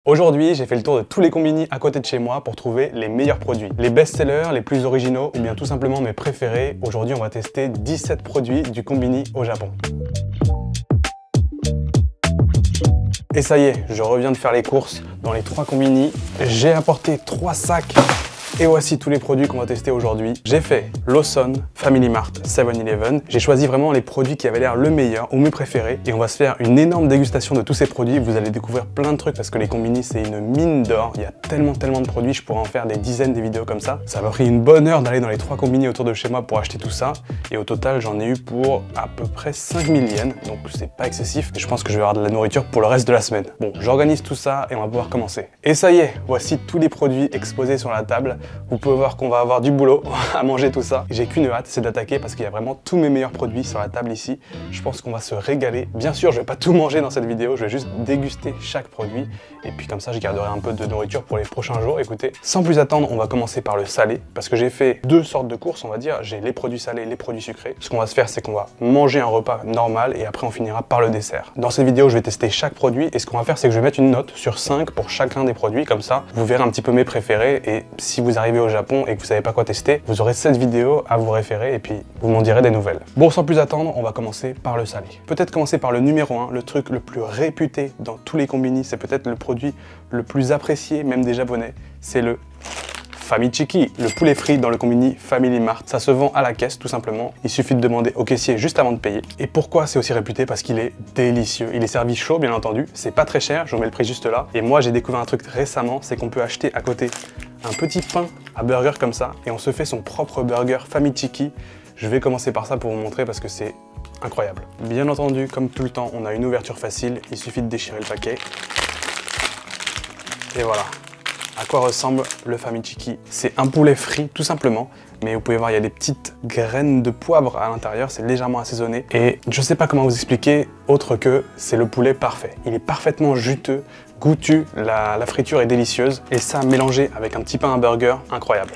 Aujourd'hui, j'ai fait le tour de tous les combini à côté de chez moi pour trouver les meilleurs produits. Les best-sellers, les plus originaux ou bien tout simplement mes préférés. Aujourd'hui, on va tester 17 produits du combini au Japon. Et ça y est, je reviens de faire les courses dans les 3 combini. J'ai apporté 3 sacs. Et voici tous les produits qu'on va tester aujourd'hui. J'ai fait Lawson, Family Mart, 7-Eleven. J'ai choisi vraiment les produits qui avaient l'air le meilleur ou mes préférés. Et on va se faire une énorme dégustation de tous ces produits. Vous allez découvrir plein de trucs parce que les combini, c'est une mine d'or. Il y a tellement de produits, je pourrais en faire des dizaines de vidéos comme ça. Ça m'a pris une bonne heure d'aller dans les 3 combini autour de chez moi pour acheter tout ça. Et au total, j'en ai eu pour à peu près 5000 yens. Donc c'est pas excessif. Et je pense que je vais avoir de la nourriture pour le reste de la semaine. Bon, j'organise tout ça et on va pouvoir commencer. Et ça y est, voici tous les produits exposés sur la table. Vous pouvez voir qu'on va avoir du boulot à manger tout ça. J'ai qu'une hâte, c'est d'attaquer parce qu'il y a vraiment tous mes meilleurs produits sur la table ici. Je pense qu'on va se régaler. Bien sûr, je vais pas tout manger dans cette vidéo, je vais juste déguster chaque produit. Et puis comme ça, je garderai un peu de nourriture pour les prochains jours. Écoutez, sans plus attendre, on va commencer par le salé parce que j'ai fait 2 sortes de courses, on va dire. J'ai les produits salés et les produits sucrés. Ce qu'on va se faire, c'est qu'on va manger un repas normal et après on finira par le dessert. Dans cette vidéo, je vais tester chaque produit et ce qu'on va faire, c'est que je vais mettre une note sur 5 pour chacun des produits. Comme ça, vous verrez un petit peu mes préférés et si vous arrivez au Japon et que vous savez pas quoi tester, vous aurez cette vidéo à vous référer et puis vous m'en direz des nouvelles. Bon, sans plus attendre, on va commencer par le salé. Peut-être commencer par le numéro 1, le truc le plus réputé dans tous les combini, c'est peut-être le produit le plus apprécié, même des Japonais, c'est le Famichiki, le poulet frit dans le combini Family Mart. Ça se vend à la caisse tout simplement. Il suffit de demander au caissier juste avant de payer. Et pourquoi c'est aussi réputé? Parce qu'il est délicieux. Il est servi chaud bien entendu. C'est pas très cher, je vous mets le prix juste là. Et moi j'ai découvert un truc récemment, c'est qu'on peut acheter à côté un petit pain à burger comme ça et on se fait son propre burger Famichiki. Je vais commencer par ça pour vous montrer parce que c'est incroyable. Bien entendu, comme tout le temps, on a une ouverture facile. Il suffit de déchirer le paquet. Et voilà. À quoi ressemble le Famichiki? C'est un poulet frit tout simplement, mais vous pouvez voir il y a des petites graines de poivre à l'intérieur, c'est légèrement assaisonné et je sais pas comment vous expliquer autre que c'est le poulet parfait. Il est parfaitement juteux, goûtu, la friture est délicieuse et ça mélangé avec un petit pain à burger, incroyable.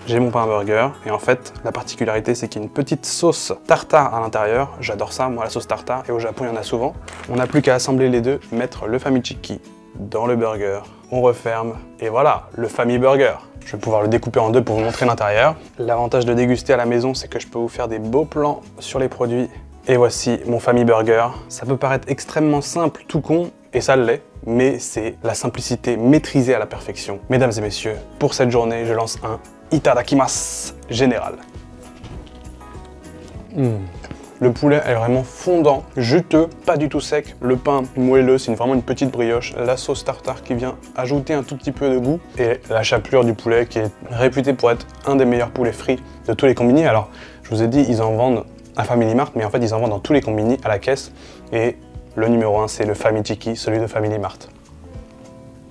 J'ai mon pain à burger et en fait la particularité c'est qu'il y a une petite sauce tartare à l'intérieur. J'adore ça, moi la sauce tartare et au Japon il y en a souvent. On n'a plus qu'à assembler les deux, mettre le Famichiki dans le burger, on referme et voilà, le Family Burger. Je vais pouvoir le découper en deux pour vous montrer l'intérieur. L'avantage de déguster à la maison, c'est que je peux vous faire des beaux plans sur les produits. Et voici mon Family Burger. Ça peut paraître extrêmement simple, tout con, et ça l'est, mais c'est la simplicité maîtrisée à la perfection. Mesdames et messieurs, pour cette journée, je lance un Itadakimasu général. Le poulet est vraiment fondant, juteux, pas du tout sec. Le pain moelleux, c'est vraiment une petite brioche. La sauce tartare qui vient ajouter un tout petit peu de goût. Et la chapelure du poulet qui est réputée pour être un des meilleurs poulets frits de tous les combini. Alors, je vous ai dit, ils en vendent à Family Mart, mais en fait, ils en vendent dans tous les combini à la caisse. Et le numéro 1, c'est le Famichiki, celui de Family Mart.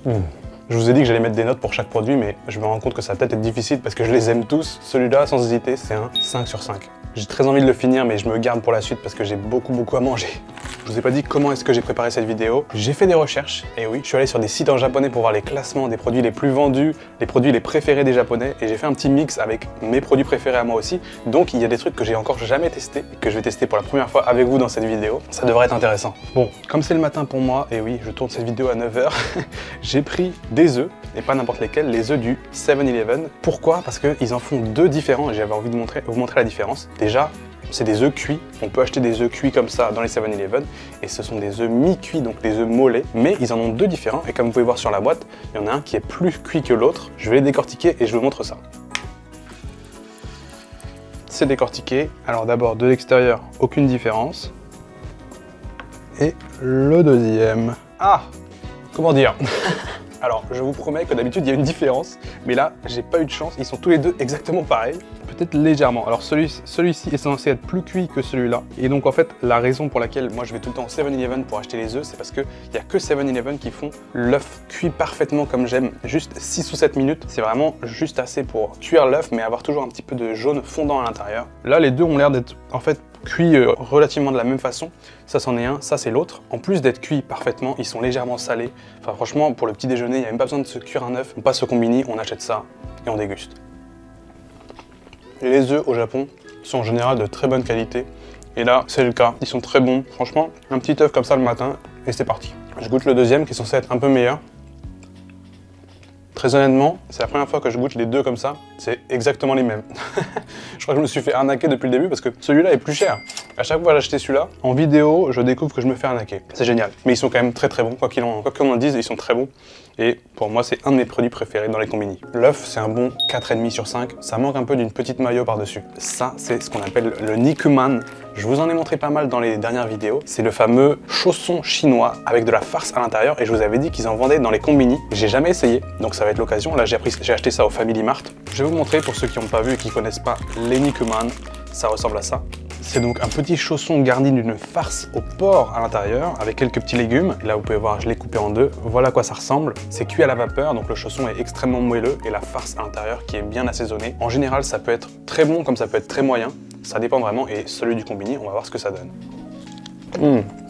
Je vous ai dit que j'allais mettre des notes pour chaque produit, mais je me rends compte que ça va peut-être être difficile parce que je les aime tous. Celui-là, sans hésiter, c'est un 5 sur 5. J'ai très envie de le finir, mais je me garde pour la suite parce que j'ai beaucoup à manger. Je vous ai pas dit comment est-ce que j'ai préparé cette vidéo. J'ai fait des recherches, et oui, je suis allé sur des sites en japonais pour voir les classements des produits les plus vendus, les produits les préférés des japonais, et j'ai fait un petit mix avec mes produits préférés à moi aussi. Donc il y a des trucs que j'ai encore jamais testés, et que je vais tester pour la première fois avec vous dans cette vidéo. Ça devrait être intéressant. Bon, comme c'est le matin pour moi, et oui, je tourne cette vidéo à 9 h, j'ai pris des œufs, et pas n'importe lesquels, les œufs du 7-Eleven. Pourquoi? Parce qu'ils en font 2 différents, et j'avais envie de vous montrer la différence. Déjà, c'est des œufs cuits, on peut acheter des œufs cuits comme ça dans les 7-Eleven et ce sont des œufs mi-cuits, donc des œufs mollets, mais ils en ont 2 différents et comme vous pouvez voir sur la boîte, il y en a un qui est plus cuit que l'autre. Je vais les décortiquer et je vous montre ça. C'est décortiqué, alors d'abord de l'extérieur, aucune différence. Et le deuxième... Ah! Comment dire? Alors, je vous promets que d'habitude, il y a une différence, mais là, j'ai pas eu de chance, ils sont tous les deux exactement pareils, peut-être légèrement. Alors, celui-ci est censé être plus cuit que celui-là, et donc en fait, la raison pour laquelle moi je vais tout le temps au 7-Eleven pour acheter les œufs, c'est parce qu'il n'y a que 7-Eleven qui font l'œuf cuit parfaitement comme j'aime, juste 6 ou 7 minutes, c'est vraiment juste assez pour cuire l'œuf, mais avoir toujours un petit peu de jaune fondant à l'intérieur. Là, les deux ont l'air d'être en fait cuits relativement de la même façon. Ça c'en est un, ça c'est l'autre. En plus d'être cuits parfaitement, ils sont légèrement salés. Enfin franchement, pour le petit déjeuner, il n'y a même pas besoin de se cuire un œuf. On passe au combini, on achète ça et on déguste. Les œufs au Japon sont en général de très bonne qualité. Et là, c'est le cas. Ils sont très bons. Franchement, un petit œuf comme ça le matin et c'est parti. Je goûte le deuxième qui est censé être un peu meilleur. Très honnêtement, c'est la première fois que je goûte les deux comme ça. C'est exactement les mêmes. Je crois que je me suis fait arnaquer depuis le début parce que celui-là est plus cher. À chaque fois que j'achetais celui-là, en vidéo, je découvre que je me fais arnaquer. C'est génial. Mais ils sont quand même très très bons. Quoi qu'on en dise, ils sont très bons. Et pour moi, c'est un de mes produits préférés dans les combini. L'œuf, c'est un bon 4,5 sur 5. Ça manque un peu d'une petite mayo par-dessus. Ça, c'est ce qu'on appelle le Nikuman. Je vous en ai montré pas mal dans les dernières vidéos. C'est le fameux chausson chinois avec de la farce à l'intérieur. Et je vous avais dit qu'ils en vendaient dans les combini. J'ai jamais essayé, donc ça va être l'occasion. Là, j'ai acheté ça au Family Mart. Je vais vous montrer pour ceux qui n'ont pas vu et qui connaissent pas les Nikuman. Ça ressemble à ça. C'est donc un petit chausson garni d'une farce au porc à l'intérieur avec quelques petits légumes. Là, vous pouvez voir, je l'ai coupé en deux. Voilà à quoi ça ressemble. C'est cuit à la vapeur, donc le chausson est extrêmement moelleux et la farce à l'intérieur qui est bien assaisonnée. En général, ça peut être très bon comme ça peut être très moyen. Ça dépend vraiment et celui du combini, on va voir ce que ça donne.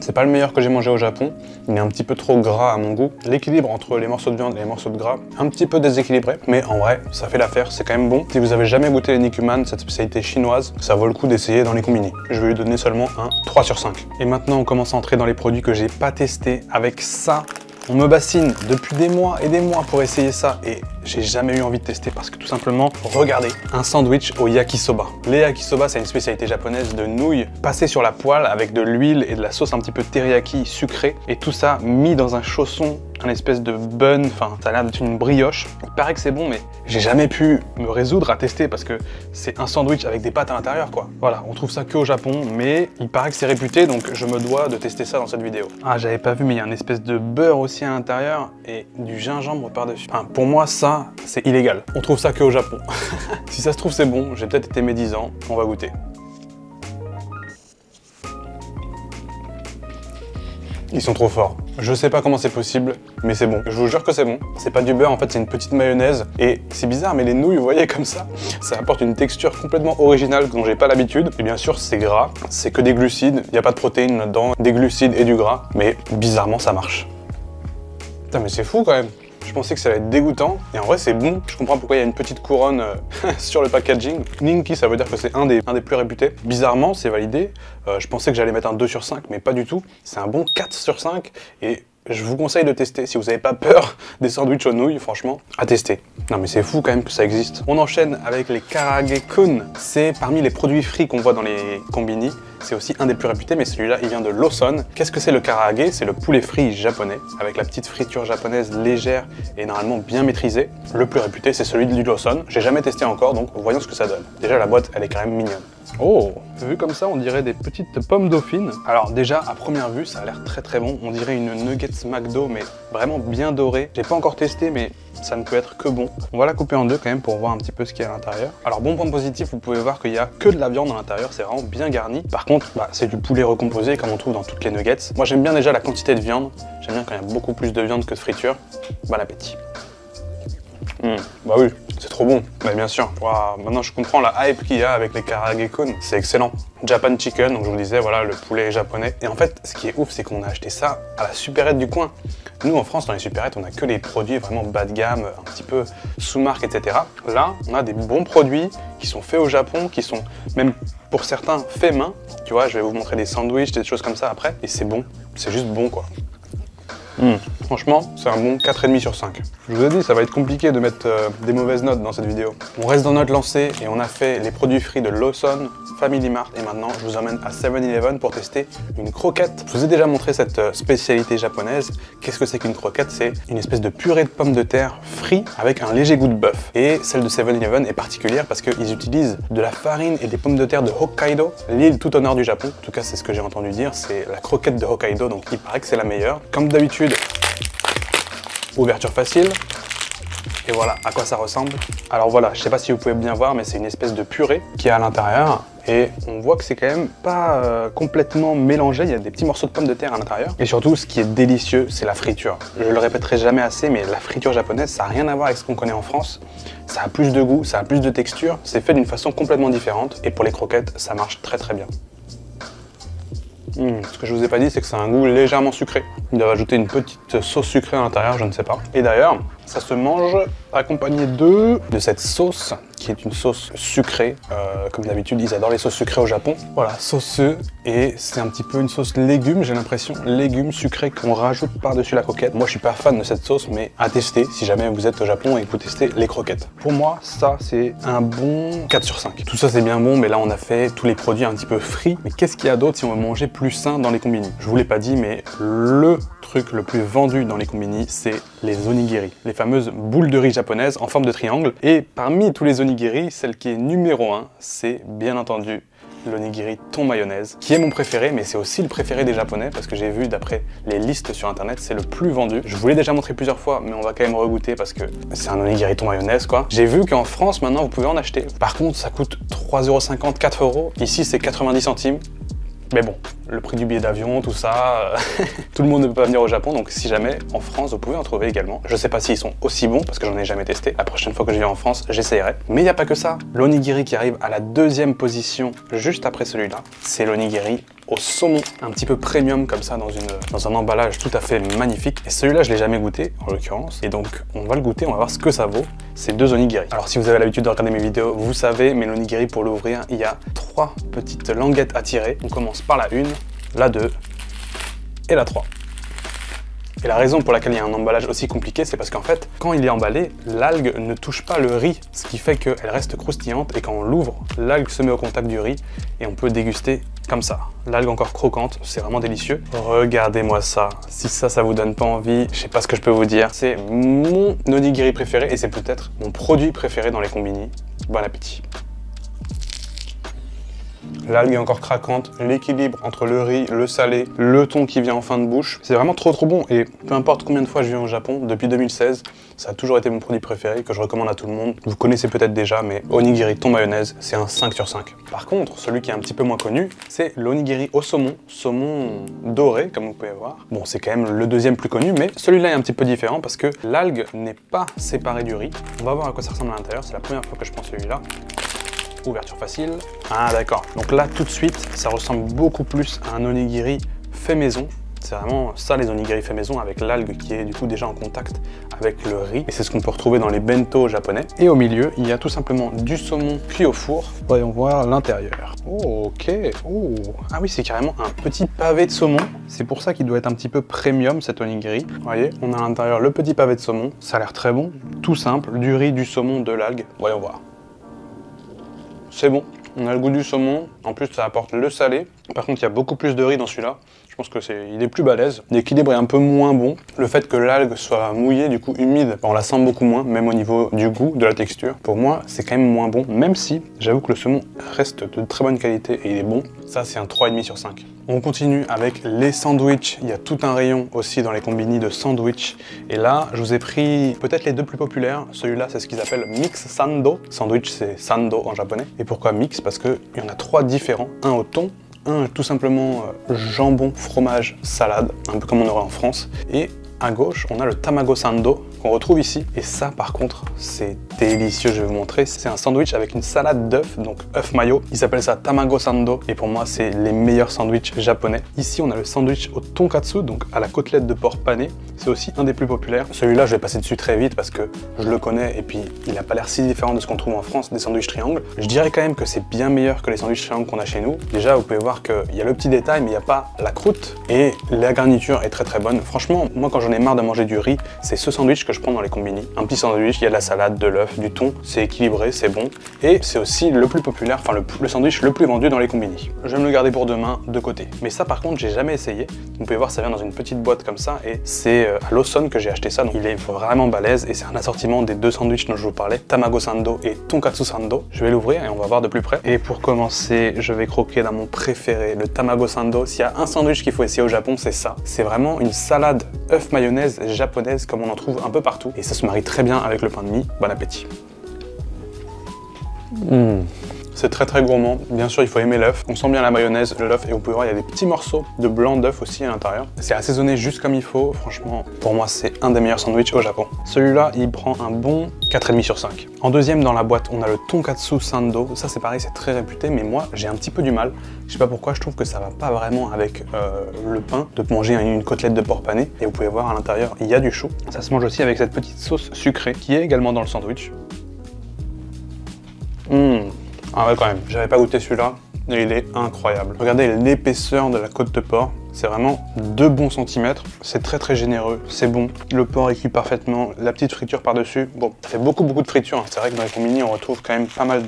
C'est pas le meilleur que j'ai mangé au Japon, il est un petit peu trop gras à mon goût. L'équilibre entre les morceaux de viande et les morceaux de gras, un petit peu déséquilibré, mais en vrai, ça fait l'affaire, c'est quand même bon. Si vous avez jamais goûté les Nikuman, cette spécialité chinoise, ça vaut le coup d'essayer dans les combini. Je vais lui donner seulement un 3 sur 5. Et maintenant, on commence à entrer dans les produits que j'ai pas testés avec ça. On me bassine depuis des mois et des mois pour essayer ça et j'ai jamais eu envie de tester parce que tout simplement, regardez, un sandwich au yakisoba. Les yakisoba, c'est une spécialité japonaise de nouilles passées sur la poêle avec de l'huile et de la sauce un petit peu teriyaki sucrée et tout ça mis dans un chausson, un espèce de bun, enfin ça a l'air d'être une brioche. Il paraît que c'est bon mais j'ai jamais pu me résoudre à tester parce que c'est un sandwich avec des pâtes à l'intérieur quoi. Voilà, on trouve ça que au Japon mais il paraît que c'est réputé donc je me dois de tester ça dans cette vidéo. Ah j'avais pas vu mais il y a une espèce de beurre aussi à l'intérieur et du gingembre par-dessus. Enfin, pour moi ça c'est illégal. On trouve ça que au Japon. Si ça se trouve c'est bon, j'ai peut-être été médisant, on va goûter. Ils sont trop forts. Je sais pas comment c'est possible, mais c'est bon. Je vous jure que c'est bon. C'est pas du beurre, en fait, c'est une petite mayonnaise. Et c'est bizarre, mais les nouilles, vous voyez, comme ça apporte une texture complètement originale dont j'ai pas l'habitude. Et bien sûr, c'est gras, c'est que des glucides. Il n'y a pas de protéines là-dedans, des glucides et du gras. Mais bizarrement, ça marche. Putain, mais c'est fou quand même. Je pensais que ça allait être dégoûtant, et en vrai c'est bon. Je comprends pourquoi il y a une petite couronne sur le packaging. Ninki, ça veut dire que c'est un des plus réputés. Bizarrement, c'est validé. Je pensais que j'allais mettre un 2 sur 5, mais pas du tout. C'est un bon 4 sur 5, et je vous conseille de tester. Si vous n'avez pas peur des sandwichs aux nouilles, franchement, à tester. Non mais c'est fou quand même que ça existe. On enchaîne avec les Karaage-kun. C'est parmi les produits frits qu'on voit dans les combini. C'est aussi un des plus réputés, mais celui-là, il vient de Lawson. Qu'est-ce que c'est le karaage? C'est le poulet frit japonais, avec la petite friture japonaise légère et normalement bien maîtrisée. Le plus réputé, c'est celui du Lawson. J'ai jamais testé encore, donc voyons ce que ça donne. Déjà, la boîte, elle est quand même mignonne. Oh, vu comme ça, on dirait des petites pommes dauphines. Alors déjà, à première vue, ça a l'air très très bon. On dirait une nuggets McDo, mais vraiment bien dorée. J'ai pas encore testé, mais ça ne peut être que bon. On va la couper en deux quand même pour voir un petit peu ce qu'il y a à l'intérieur. Alors bon point positif, vous pouvez voir qu'il n'y a que de la viande à l'intérieur, c'est vraiment bien garni. Par contre, c'est du poulet recomposé comme on trouve dans toutes les nuggets. Moi j'aime bien déjà la quantité de viande. J'aime bien quand il y a beaucoup plus de viande que de friture. Bon appétit. Bah oui, c'est trop bon, bah bien sûr. Wow, maintenant je comprends la hype qu'il y a avec les Karaage-kun, c'est excellent. Japan Chicken, donc je vous disais, voilà, le poulet japonais. Et en fait, ce qui est ouf, c'est qu'on a acheté ça à la supérette du coin. Nous, en France, dans les supérettes, on a que les produits vraiment bas de gamme, un petit peu sous-marque, etc. Là, on a des bons produits qui sont faits au Japon, qui sont même, pour certains, faits main. Tu vois, je vais vous montrer des sandwichs, des choses comme ça après. Et c'est bon, c'est juste bon, quoi. Franchement, c'est un bon 4,5 sur 5. Je vous ai dit, ça va être compliqué de mettre des mauvaises notes dans cette vidéo. On reste dans notre lancée et on a fait les produits frits de Lawson, Family Mart et maintenant je vous emmène à 7-Eleven pour tester une croquette. Je vous ai déjà montré cette spécialité japonaise. Qu'est-ce que c'est qu'une croquette? C'est une espèce de purée de pommes de terre frite avec un léger goût de bœuf. Et celle de 7-Eleven est particulière parce qu'ils utilisent de la farine et des pommes de terre de Hokkaido, l'île tout au nord du Japon. En tout cas, c'est ce que j'ai entendu dire, c'est la croquette de Hokkaido, donc il paraît que c'est la meilleure. Comme d'habitude, ouverture facile, et voilà à quoi ça ressemble. Alors voilà, je sais pas si vous pouvez bien voir, mais c'est une espèce de purée qui est à l'intérieur, et on voit que c'est quand même pas complètement mélangé, il y a des petits morceaux de pommes de terre à l'intérieur. Et surtout, ce qui est délicieux, c'est la friture. Je le répéterai jamais assez, mais la friture japonaise, ça n'a rien à voir avec ce qu'on connaît en France. Ça a plus de goût, ça a plus de texture, c'est fait d'une façon complètement différente, et pour les croquettes, ça marche très très bien. Ce que je vous ai pas dit, c'est que c'est un goût légèrement sucré. Ils doivent ajouter une petite sauce sucrée à l'intérieur, je ne sais pas. Et d'ailleurs, Ça se mange accompagné de cette sauce qui est une sauce sucrée. Comme d'habitude, ils adorent les sauces sucrées au Japon. Voilà, sauceux, et c'est un petit peu une sauce légumes, j'ai l'impression. Légumes sucrés qu'on rajoute par-dessus la croquette. Moi, je suis pas fan de cette sauce, mais à tester si jamais vous êtes au Japon et que vous testez les croquettes. Pour moi, ça, c'est un bon 4 sur 5. Tout ça, c'est bien bon, mais là, on a fait tous les produits un petit peu frits. Mais qu'est-ce qu'il y a d'autre si on veut manger plus sain dans les combini? Je vous l'ai pas dit, mais le truc le plus vendu dans les combini, c'est les onigiri. Les fameuses boules de riz japonaises en forme de triangle. Et parmi tous les onigiri, celle qui est numéro 1, c'est bien entendu l'onigiri thon mayonnaise, qui est mon préféré, mais c'est aussi le préféré des Japonais, parce que j'ai vu d'après les listes sur internet, c'est le plus vendu. Je vous l'ai déjà montré plusieurs fois, mais on va quand même regoûter parce que c'est un onigiri thon mayonnaise, quoi. J'ai vu qu'en France, maintenant, vous pouvez en acheter. Par contre, ça coûte 3,50 €, 4 €. Ici, c'est 90 centimes. Mais bon, le prix du billet d'avion, tout ça, tout le monde ne peut pas venir au Japon, donc si jamais, en France, vous pouvez en trouver également. Je sais pas s'ils sont aussi bons, parce que j'en ai jamais testé. La prochaine fois que je viens en France, j'essayerai. Mais il n'y a pas que ça. L'onigiri qui arrive à la 2e position, juste après celui-là, c'est l'onigiri au saumon, un petit peu premium comme ça, dans un emballage tout à fait magnifique. Et celui-là, je l'ai jamais goûté, en l'occurrence. Et donc, on va le goûter, on va voir ce que ça vaut. C'est 2 onigiri. Alors, si vous avez l'habitude de regarder mes vidéos, vous savez, mais l'onigiri, pour l'ouvrir, il y a 3 petites languettes à tirer. On commence par la 1, la 2 et la 3. Et la raison pour laquelle il y a un emballage aussi compliqué, c'est parce qu'en fait, quand il est emballé, l'algue ne touche pas le riz, ce qui fait qu'elle reste croustillante, et quand on l'ouvre, l'algue se met au contact du riz, et on peut déguster comme ça. L'algue encore croquante, c'est vraiment délicieux. Regardez-moi ça. Si ça vous donne pas envie, je sais pas ce que je peux vous dire. C'est mon onigiri préféré, et c'est peut-être mon produit préféré dans les combini. Bon appétit. L'algue est encore craquante, l'équilibre entre le riz, le salé, le thon qui vient en fin de bouche, c'est vraiment trop bon. Et peu importe combien de fois je viens au Japon, depuis 2016, ça a toujours été mon produit préféré, que je recommande à tout le monde. Vous connaissez peut-être déjà, mais onigiri thon mayonnaise, c'est un 5 sur 5. Par contre, celui qui est un petit peu moins connu, c'est l'onigiri au saumon, saumon doré, comme vous pouvez voir. Bon, c'est quand même le 2e plus connu, mais celui-là est un petit peu différent parce que l'algue n'est pas séparée du riz. On va voir à quoi ça ressemble à l'intérieur, c'est la première fois que je prends celui-là. Ouverture facile. Ah d'accord, donc là tout de suite ça ressemble beaucoup plus à un onigiri fait maison. C'est vraiment ça les onigiri fait maison, avec l'algue qui est du coup déjà en contact avec le riz. Et c'est ce qu'on peut retrouver dans les bento japonais. Et au milieu, il y a tout simplement du saumon cuit au four. Voyons voir l'intérieur. Oh, ok. Oh. Ah oui, c'est carrément un petit pavé de saumon. C'est pour ça qu'il doit être un petit peu premium cet onigiri. Vous voyez, on a à l'intérieur le petit pavé de saumon. Ça a l'air très bon. Tout simple, du riz, du saumon, de l'algue. Voyons voir. C'est bon, on a le goût du saumon, en plus ça apporte le salé. Par contre il y a beaucoup plus de riz dans celui-là, je pense que il est plus balèze. L'équilibre est un peu moins bon, le fait que l'algue soit mouillée, du coup humide, on la sent beaucoup moins, même au niveau du goût, de la texture. Pour moi c'est quand même moins bon, même si j'avoue que le saumon reste de très bonne qualité et il est bon. Ça c'est un 3,5 sur 5. On continue avec les sandwichs, il y a tout un rayon aussi dans les combini de sandwich. Et là, je vous ai pris peut-être les 2 plus populaires. Celui-là, c'est ce qu'ils appellent Mix Sando. Sandwich, c'est Sando en japonais. Et pourquoi mix? Parce qu'il y en a 3 différents. Un au thon, un tout simplement jambon, fromage, salade, un peu comme on aurait en France. Et à gauche, on a le Tamago Sando qu'on retrouve ici. Et ça, par contre, c'est délicieux, je vais vous montrer. C'est un sandwich avec une salade d'œufs, donc œuf mayo. Ils appellent ça Tamago Sando. Et pour moi, c'est les meilleurs sandwichs japonais. Ici, on a le sandwich au tonkatsu, donc à la côtelette de porc pané. C'est aussi un des plus populaires. Celui-là, je vais passer dessus très vite parce que je le connais et puis il n'a pas l'air si différent de ce qu'on trouve en France, des sandwichs triangles. Je dirais quand même que c'est bien meilleur que les sandwichs triangles qu'on a chez nous. Déjà, vous pouvez voir qu'il y a le petit détail, mais il n'y a pas la croûte. Et la garniture est très bonne. Franchement, moi, quand j'en ai marre de manger du riz, c'est ce sandwich que je prends dans les combini. Un petit sandwich, il y a de la salade, de l'œuf, du thon, c'est équilibré, c'est bon. Et c'est aussi le plus populaire, enfin le sandwich le plus vendu dans les combini. Je vais me le garder pour demain, de côté. Mais ça par contre, j'ai jamais essayé. Vous pouvez voir, ça vient dans une petite boîte comme ça et c'est à Lawson que j'ai acheté ça. Donc il est vraiment balèze et c'est un assortiment des 2 sandwichs dont je vous parlais, Tamago Sando et Tonkatsu Sando. Je vais l'ouvrir et on va voir de plus près. Et pour commencer, je vais croquer dans mon préféré, le Tamago Sando. S'il y a un sandwich qu'il faut essayer au Japon, c'est ça. C'est vraiment une salade œuf mayonnaise japonaise comme on en trouve un peu partout. Et ça se marie très bien avec le pain de mie. Bon appétit. C'est très gourmand. Bien sûr, il faut aimer l'œuf. On sent bien la mayonnaise, l'œuf, et vous pouvez voir, il y a des petits morceaux de blanc d'œuf aussi à l'intérieur. C'est assaisonné juste comme il faut. Franchement, pour moi, c'est un des meilleurs sandwichs au Japon. Celui-là, il prend un bon 4,5 sur 5. En deuxième, dans la boîte, on a le tonkatsu sando. Ça, c'est pareil, c'est très réputé, mais moi, j'ai un petit peu du mal. Je sais pas pourquoi, je trouve que ça va pas vraiment avec le pain, de manger une côtelette de porc pané. Et vous pouvez voir à l'intérieur, il y a du chou. Ça se mange aussi avec cette petite sauce sucrée qui est également dans le sandwich. Ah ouais, quand même, j'avais pas goûté celui-là et il est incroyable. Regardez l'épaisseur de la côte de porc. C'est vraiment 2 bons centimètres. C'est très généreux, c'est bon. Le porc est cuit parfaitement, la petite friture par-dessus. Bon, ça fait beaucoup de friture. Hein. C'est vrai que dans les combini, on retrouve quand même pas mal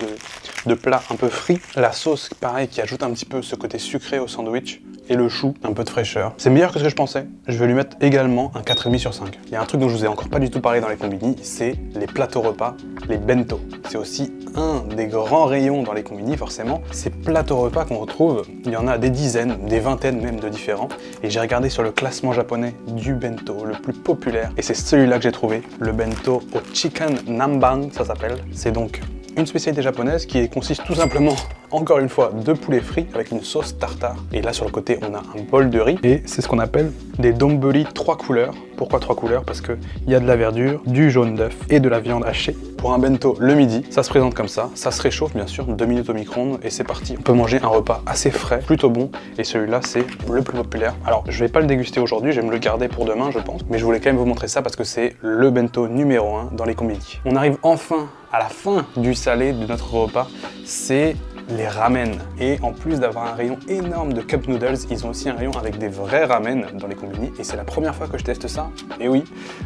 de plats un peu frits. La sauce, pareil, qui ajoute un petit peu ce côté sucré au sandwich. Et le chou, un peu de fraîcheur. C'est meilleur que ce que je pensais. Je vais lui mettre également un 4,5 sur 5. Il y a un truc dont je vous ai encore pas du tout parlé dans les combini, c'est les plateaux repas, les bento. C'est aussi un des grands rayons dans les combini, forcément. Ces plateaux repas qu'on retrouve, il y en a des dizaines, des vingtaines même de différents. Et j'ai regardé sur le classement japonais du bento, le plus populaire. Et c'est celui-là que j'ai trouvé, le bento au chicken nanban, ça s'appelle. C'est donc une spécialité japonaise qui consiste tout simplement, encore une fois, de poulet frit avec une sauce tartare. Et là, sur le côté, on a un bol de riz. Et c'est ce qu'on appelle des donburi 3 couleurs. Pourquoi 3 couleurs? Parce qu'il y a de la verdure, du jaune d'œuf et de la viande hachée. Pour un bento le midi, ça se présente comme ça. Ça se réchauffe, bien sûr, 2 minutes au micro-ondes et c'est parti. On peut manger un repas assez frais, plutôt bon. Et celui-là, c'est le plus populaire. Alors, je vais pas le déguster aujourd'hui, je vais me le garder pour demain, je pense. Mais je voulais quand même vous montrer ça parce que c'est le bento numéro 1 dans les combini. On arrive enfin à la fin du salé de notre repas, c'est les ramen. Et en plus d'avoir un rayon énorme de cup noodles, ils ont aussi un rayon avec des vrais ramen dans les combini. Et c'est la première fois que je teste ça. Et oui,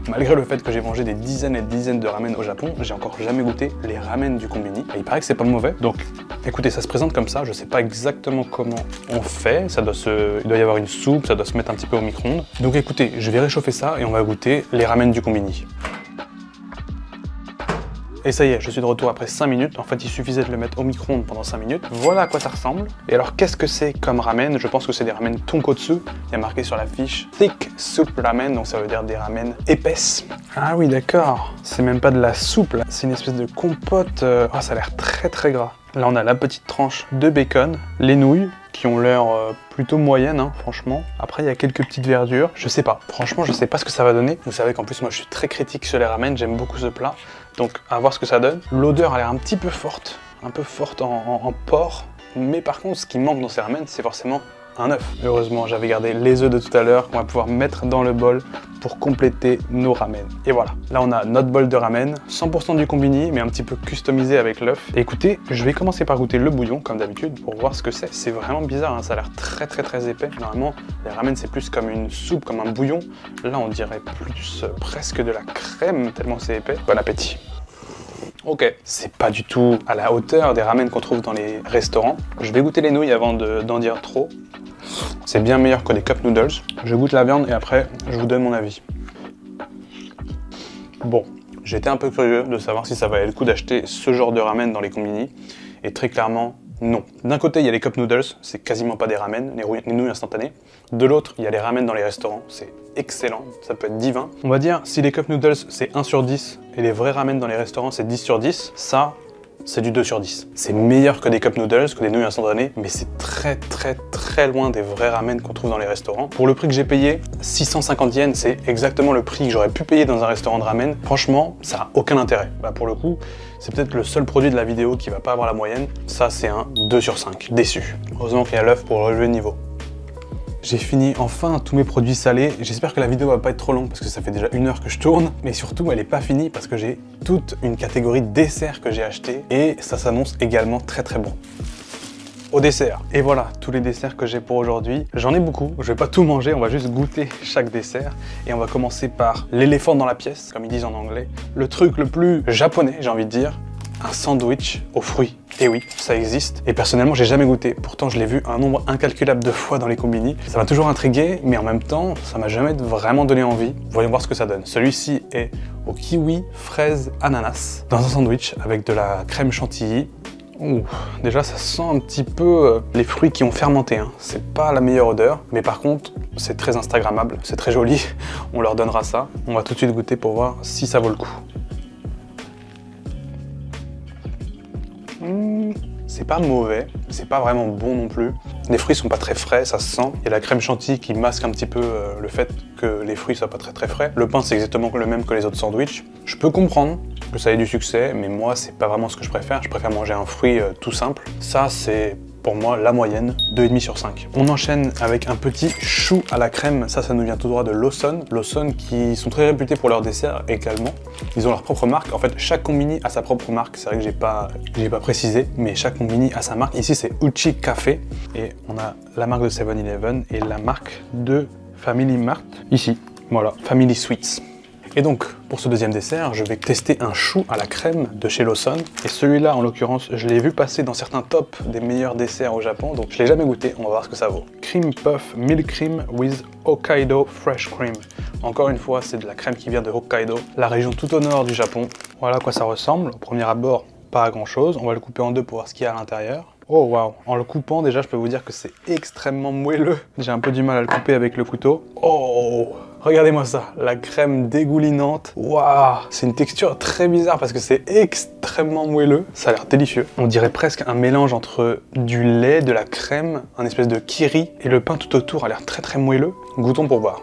malgré le fait que j'ai mangé des dizaines et des dizaines de ramen au Japon, j'ai encore jamais goûté les ramen du combini. Et il paraît que c'est pas mauvais. Donc écoutez, ça se présente comme ça. Je sais pas exactement comment on fait. Il doit y avoir une soupe, ça doit se mettre un petit peu au micro-ondes. Donc écoutez, je vais réchauffer ça et on va goûter les ramen du combini. Et ça y est, je suis de retour après 5 minutes. En fait, il suffisait de le mettre au micro-ondes pendant 5 minutes. Voilà à quoi ça ressemble. Et alors, qu'est-ce que c'est comme ramen? Je pense que c'est des ramen tonkotsu. Il y a marqué sur la fiche Thick Soup Ramen, donc ça veut dire des ramen épaisses. Ah oui, d'accord. C'est même pas de la soupe, là. C'est une espèce de compote. Oh, ça a l'air très gras. Là, on a la petite tranche de bacon, les nouilles, qui ont l'air plutôt moyennes, hein, franchement. Après, il y a quelques petites verdures. Je sais pas. Franchement, je sais pas ce que ça va donner. Vous savez qu'en plus, moi, je suis très critique sur les ramen. J'aime beaucoup ce plat. Donc, à voir ce que ça donne. L'odeur a l'air un petit peu forte. Un peu forte en porc. Mais par contre, ce qui manque dans ces ramen, c'est forcément un œuf. Heureusement, j'avais gardé les œufs de tout à l'heure qu'on va pouvoir mettre dans le bol pour compléter nos ramen. Et voilà, là on a notre bol de ramen, 100% du combini, mais un petit peu customisé avec l'œuf. Écoutez, je vais commencer par goûter le bouillon, comme d'habitude, pour voir ce que c'est. C'est vraiment bizarre, hein, ça a l'air très épais. Normalement, les ramen c'est plus comme une soupe, comme un bouillon. Là, on dirait plus presque de la crème, tellement c'est épais. Bon appétit. Ok, c'est pas du tout à la hauteur des ramen qu'on trouve dans les restaurants. Je vais goûter les nouilles avant d'en dire trop. C'est bien meilleur que les cup noodles. Je goûte la viande et après, je vous donne mon avis. Bon, j'étais un peu curieux de savoir si ça valait le coup d'acheter ce genre de ramen dans les combini. Et très clairement, non. D'un côté, il y a les cup noodles, c'est quasiment pas des ramen, les nouilles instantanées. De l'autre, il y a les ramen dans les restaurants, c'est excellent, ça peut être divin. On va dire, si les cup noodles, c'est 1 sur 10, et les vrais ramen dans les restaurants, c'est 10 sur 10, ça, c'est du 2 sur 10. C'est meilleur que des cup noodles, que des nouilles instantanées, mais c'est très loin des vrais ramen qu'on trouve dans les restaurants. Pour le prix que j'ai payé, 650 yens, c'est exactement le prix que j'aurais pu payer dans un restaurant de ramen. Franchement, ça n'a aucun intérêt. Bah pour le coup, c'est peut-être le seul produit de la vidéo qui va pas avoir la moyenne. Ça, c'est un 2 sur 5. Déçu. Heureusement qu'il y a l'œuf pour relever le niveau. J'ai fini enfin tous mes produits salés. J'espère que la vidéo va pas être trop longue parce que ça fait déjà 1 heure que je tourne. Mais surtout, elle est pas finie parce que j'ai toute une catégorie de desserts que j'ai acheté et ça s'annonce également très bon. Au dessert. Et voilà, tous les desserts que j'ai pour aujourd'hui. J'en ai beaucoup, je vais pas tout manger, on va juste goûter chaque dessert. Et on va commencer par l'éléphant dans la pièce, comme ils disent en anglais. Le truc le plus japonais, j'ai envie de dire. Un sandwich aux fruits. Et oui, ça existe. Et personnellement, j'ai jamais goûté. Pourtant, je l'ai vu un nombre incalculable de fois dans les combini. Ça m'a toujours intrigué, mais en même temps, ça m'a jamais vraiment donné envie. Voyons voir ce que ça donne. Celui-ci est au kiwi, fraise, ananas, dans un sandwich avec de la crème chantilly. Ouh, déjà, ça sent un petit peu les fruits qui ont fermenté. Hein. C'est pas la meilleure odeur, mais par contre, c'est très instagrammable, c'est très joli. On leur donnera ça. On va tout de suite goûter pour voir si ça vaut le coup. c'est pas mauvais, c'est pas vraiment bon non plus. Les fruits sont pas très frais, ça se sent. Il y a la crème chantilly qui masque un petit peu le fait que les fruits soient pas très frais. Le pain, c'est exactement le même que les autres sandwichs. Je peux comprendre que ça ait du succès, mais moi, c'est pas vraiment ce que je préfère. Je préfère manger un fruit tout simple. Ça, c'est pour moi la moyenne, 2,5 sur 5. On enchaîne avec un petit chou à la crème. Ça nous vient tout droit de Lawson. Lawson qui sont très réputés pour leurs desserts également. Ils ont leur propre marque. En fait, chaque combini a sa propre marque. C'est vrai que j'ai pas précisé, mais chaque combini a sa marque. Ici, c'est Uchi Café. Et on a la marque de 7-Eleven et la marque de Family Mart. Ici, voilà, Family Sweets. Et donc, pour ce deuxième dessert, je vais tester un chou à la crème de chez Lawson. Et celui-là, en l'occurrence, je l'ai vu passer dans certains tops des meilleurs desserts au Japon, donc je l'ai jamais goûté, on va voir ce que ça vaut. Cream Puff Milk Cream with Hokkaido Fresh Cream. Encore une fois, c'est de la crème qui vient de Hokkaido, la région tout au nord du Japon. Voilà à quoi ça ressemble. Au premier abord, pas grand chose. On va le couper en deux pour voir ce qu'il y a à l'intérieur. Oh waouh! En le coupant, déjà, je peux vous dire que c'est extrêmement moelleux. J'ai un peu du mal à le couper avec le couteau. Oh! Regardez-moi ça, la crème dégoulinante. Waouh! C'est une texture très bizarre parce que c'est extrêmement moelleux. Ça a l'air délicieux. On dirait presque un mélange entre du lait, de la crème, un espèce de kiri, et le pain tout autour a l'air très moelleux. Goûtons pour voir.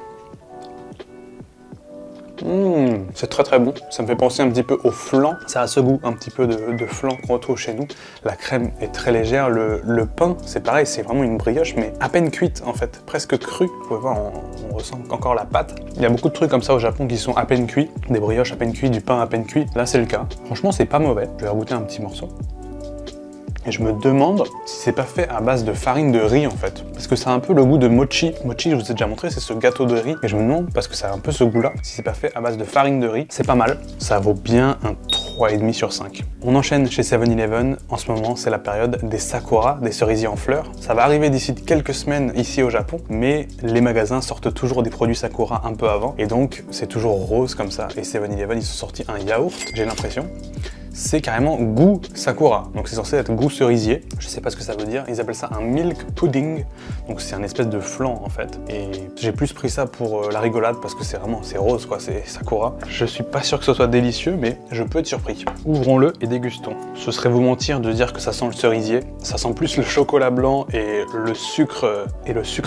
C'est très bon, ça me fait penser un petit peu au flan, ça a ce goût un petit peu de flan qu'on retrouve chez nous. La crème est très légère, le pain c'est pareil, c'est vraiment une brioche mais à peine cuite en fait, presque crue. Vous pouvez voir, on ressent encore la pâte. Il y a beaucoup de trucs comme ça au Japon qui sont à peine cuits, des brioches à peine cuites, du pain à peine cuit, là c'est le cas. Franchement c'est pas mauvais, je vais goûter un petit morceau. Et je me demande si c'est pas fait à base de farine de riz en fait. Parce que ça a un peu le goût de mochi. Mochi, je vous ai déjà montré, c'est ce gâteau de riz. Et je me demande, parce que ça a un peu ce goût-là, si c'est pas fait à base de farine de riz. C'est pas mal. Ça vaut bien un 3,5 sur 5. On enchaîne chez 7-Eleven. En ce moment, c'est la période des sakura, des cerisiers en fleurs. Ça va arriver d'ici quelques semaines ici au Japon. Mais les magasins sortent toujours des produits sakura un peu avant. Et donc, c'est toujours rose comme ça. Et 7-Eleven, ils sont sortis un yaourt, j'ai l'impression. C'est carrément goût sakura, donc c'est censé être goût cerisier. Je sais pas ce que ça veut dire, ils appellent ça un milk pudding, donc c'est un espèce de flan en fait. Et j'ai plus pris ça pour la rigolade parce que c'est rose quoi, c'est sakura. Je suis pas sûr que ce soit délicieux, mais je peux être surpris. Ouvrons-le et dégustons. Ce serait vous mentir de dire que ça sent le cerisier. Ça sent plus le chocolat blanc et le sucre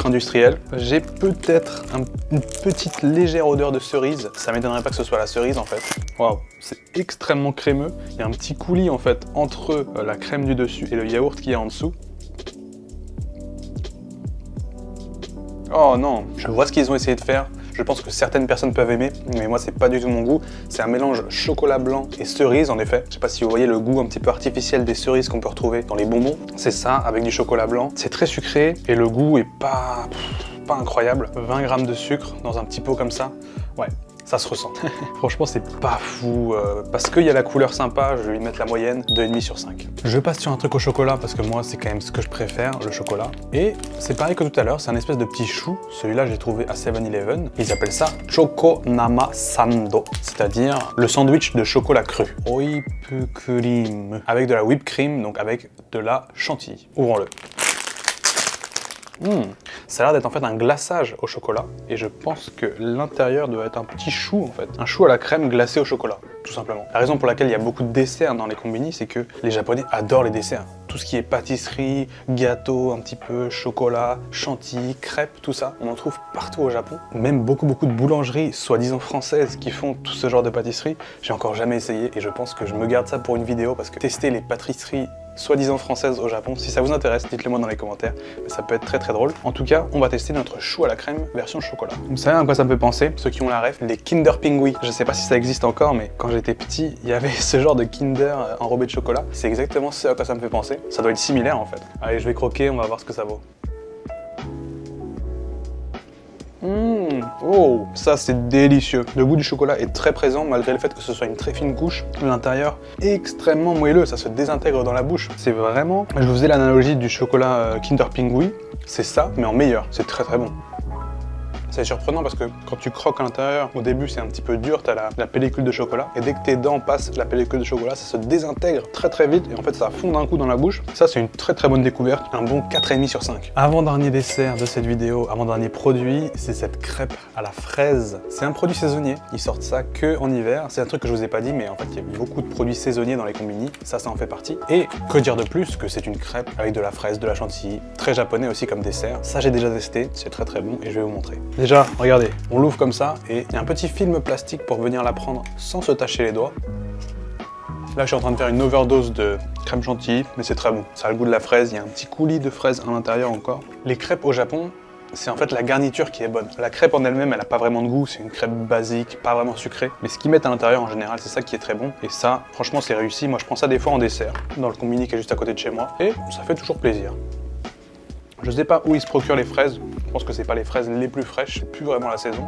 industriel. J'ai peut-être une petite légère odeur de cerise. Ça m'étonnerait pas que ce soit la cerise en fait. Waouh, c'est extrêmement crémeux. Il y a un petit coulis en fait entre la crème du dessus et le yaourt qui est en dessous. Oh non, je vois ce qu'ils ont essayé de faire. Je pense que certaines personnes peuvent aimer, mais moi c'est pas du tout mon goût. C'est un mélange chocolat blanc et cerise en effet. Je sais pas si vous voyez le goût un petit peu artificiel des cerises qu'on peut retrouver dans les bonbons. C'est ça avec du chocolat blanc. C'est très sucré et le goût est pas incroyable. 20 grammes de sucre dans un petit pot comme ça. Ouais. Ça se ressent. Franchement, c'est pas fou. Parce qu'il y a la couleur sympa, je vais lui mettre la moyenne, 2,5 sur 5. Je passe sur un truc au chocolat parce que moi, c'est quand même ce que je préfère, le chocolat. Et c'est pareil que tout à l'heure, c'est un espèce de petit chou. Celui-là, j'ai trouvé à 7-Eleven. Ils appellent ça Choco Nama Sando, c'est-à-dire le sandwich de chocolat cru. Whipped cream. Avec de la whipped cream, donc avec de la chantilly. Ouvrons-le. Ça a l'air d'être en fait un glaçage au chocolat et je pense que l'intérieur doit être un petit chou en fait. Un chou à la crème glacé au chocolat, tout simplement. La raison pour laquelle il y a beaucoup de desserts dans les combini, c'est que les Japonais adorent les desserts. Tout ce qui est pâtisserie, gâteau, un petit peu chocolat, chantilly, crêpes, tout ça, on en trouve partout au Japon. Même beaucoup de boulangeries, soi-disant françaises, qui font tout ce genre de pâtisserie. J'ai encore jamais essayé et je pense que je me garde ça pour une vidéo parce que tester les pâtisseries soi-disant française au Japon. Si ça vous intéresse, dites-le moi dans les commentaires. Ça peut être très drôle. En tout cas, on va tester notre chou à la crème version chocolat. Vous savez à quoi ça me fait penser? Ceux qui ont la ref, les Kinder Pingui. Je sais pas si ça existe encore, mais quand j'étais petit, il y avait ce genre de Kinder enrobé de chocolat. C'est exactement ce à quoi ça me fait penser. Ça doit être similaire en fait. Allez, je vais croquer, on va voir ce que ça vaut. Oh, ça c'est délicieux. Le goût du chocolat est très présent malgré le fait que ce soit une très fine couche. L'intérieur extrêmement moelleux, ça se désintègre dans la bouche. C'est vraiment... Je vous faisais l'analogie du chocolat Kinder Pingui. C'est ça, mais en meilleur. C'est très bon. C'est surprenant parce que quand tu croques à l'intérieur, au début c'est un petit peu dur, t'as la pellicule de chocolat, et dès que tes dents passent la pellicule de chocolat, ça se désintègre très vite, et en fait ça fond d'un coup dans la bouche. Ça c'est une très bonne découverte, un bon 4,5 sur 5. Avant-dernier dessert de cette vidéo, avant-dernier produit, c'est cette crêpe à la fraise. C'est un produit saisonnier, ils sortent ça que en hiver. C'est un truc que je vous ai pas dit, mais en fait il y a beaucoup de produits saisonniers dans les combini, ça en fait partie. Et que dire de plus que c'est une crêpe avec de la fraise, de la chantilly, très japonais aussi comme dessert. Ça j'ai déjà testé, c'est très bon et je vais vous montrer. Déjà, regardez, on l'ouvre comme ça et il y a un petit film plastique pour venir la prendre sans se tacher les doigts. Là, je suis en train de faire une overdose de crème chantilly, mais c'est très bon. Ça a le goût de la fraise, il y a un petit coulis de fraise à l'intérieur encore. Les crêpes au Japon, c'est en fait la garniture qui est bonne. La crêpe en elle-même, elle n'a pas vraiment de goût, c'est une crêpe basique, pas vraiment sucrée. Mais ce qu'ils mettent à l'intérieur en général, c'est ça qui est très bon. Et ça, franchement, c'est réussi. Moi, je prends ça des fois en dessert, dans le combini qui est juste à côté de chez moi. Et ça fait toujours plaisir. Je sais pas où ils se procurent les fraises. Je pense que c'est pas les fraises les plus fraîches, c'est plus vraiment la saison.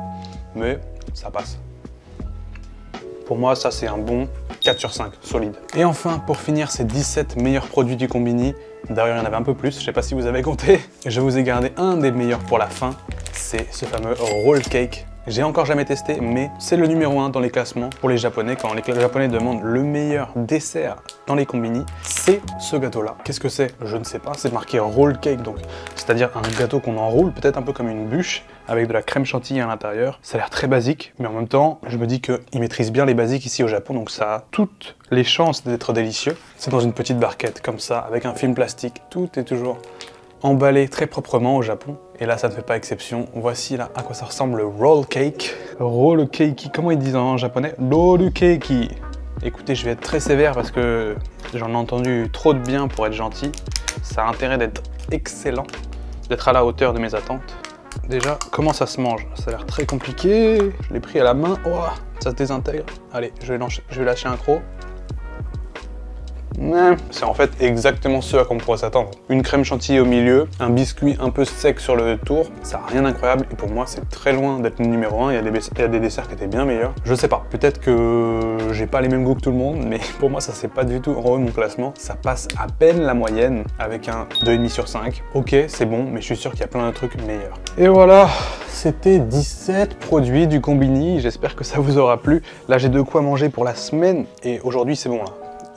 Mais ça passe. Pour moi, ça c'est un bon 4 sur 5, solide. Et enfin, pour finir ces 17 meilleurs produits du combini, d'ailleurs il y en avait un peu plus, je sais pas si vous avez compté, je vous ai gardé un des meilleurs pour la fin, c'est ce fameux roll cake. J'ai encore jamais testé, mais c'est le numéro 1 dans les classements pour les Japonais. Quand les Japonais demandent le meilleur dessert dans les combini, c'est ce gâteau-là. Qu'est-ce que c'est? Je ne sais pas, c'est marqué roll cake, donc c'est-à-dire un gâteau qu'on enroule, peut-être un peu comme une bûche, avec de la crème chantilly à l'intérieur. Ça a l'air très basique, mais en même temps, je me dis qu'ils maîtrisent bien les basiques ici au Japon, donc ça a toutes les chances d'être délicieux. C'est dans une petite barquette, comme ça, avec un film plastique. Tout est toujours emballé très proprement au Japon. Et là, ça ne fait pas exception. Voici là à quoi ça ressemble le roll cake. Roll cake, comment ils disent en japonais? Roll cake. Écoutez, je vais être très sévère parce que j'en ai entendu trop de bien pour être gentil. Ça a intérêt d'être excellent, d'être à la hauteur de mes attentes. Déjà, comment ça se mange? Ça a l'air très compliqué. Je l'ai pris à la main. Oh, ça se désintègre. Allez, je vais lâcher un croc. C'est en fait exactement ce à quoi on pourrait s'attendre. Une crème chantilly au milieu, un biscuit un peu sec sur le tour, ça n'a rien d'incroyable et pour moi c'est très loin d'être le numéro 1, il y a des desserts qui étaient bien meilleurs. Je sais pas, peut-être que j'ai pas les mêmes goûts que tout le monde, mais pour moi ça c'est pas du tout en haut de mon classement. Ça passe à peine la moyenne avec un 2,5 sur 5. Ok, c'est bon, mais je suis sûr qu'il y a plein de trucs meilleurs. Et voilà, c'était 17 produits du combini, j'espère que ça vous aura plu. Là j'ai de quoi manger pour la semaine et aujourd'hui c'est bon là.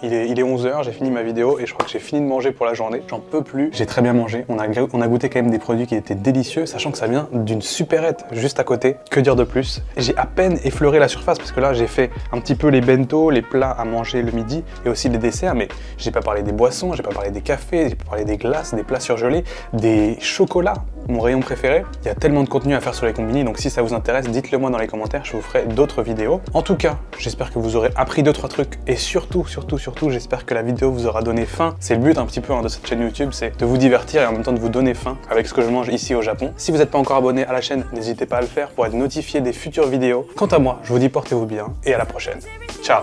Il est 11h, j'ai fini ma vidéo et je crois que j'ai fini de manger pour la journée. J'en peux plus. J'ai très bien mangé. On a goûté quand même des produits qui étaient délicieux, sachant que ça vient d'une supérette juste à côté. Que dire de plus? J'ai à peine effleuré la surface parce que là, j'ai fait un petit peu les bento, les plats à manger le midi et aussi les desserts, mais j'ai pas parlé des boissons, j'ai pas parlé des cafés, j'ai pas parlé des glaces, des plats surgelés, des chocolats. Mon rayon préféré. Il y a tellement de contenu à faire sur les combini, donc si ça vous intéresse, dites-le moi dans les commentaires, je vous ferai d'autres vidéos. En tout cas, j'espère que vous aurez appris 2-3 trucs et surtout, j'espère que la vidéo vous aura donné faim. C'est le but un petit peu de cette chaîne YouTube, c'est de vous divertir et en même temps de vous donner faim avec ce que je mange ici au Japon. Si vous n'êtes pas encore abonné à la chaîne, n'hésitez pas à le faire pour être notifié des futures vidéos. Quant à moi, je vous dis portez-vous bien et à la prochaine. Ciao!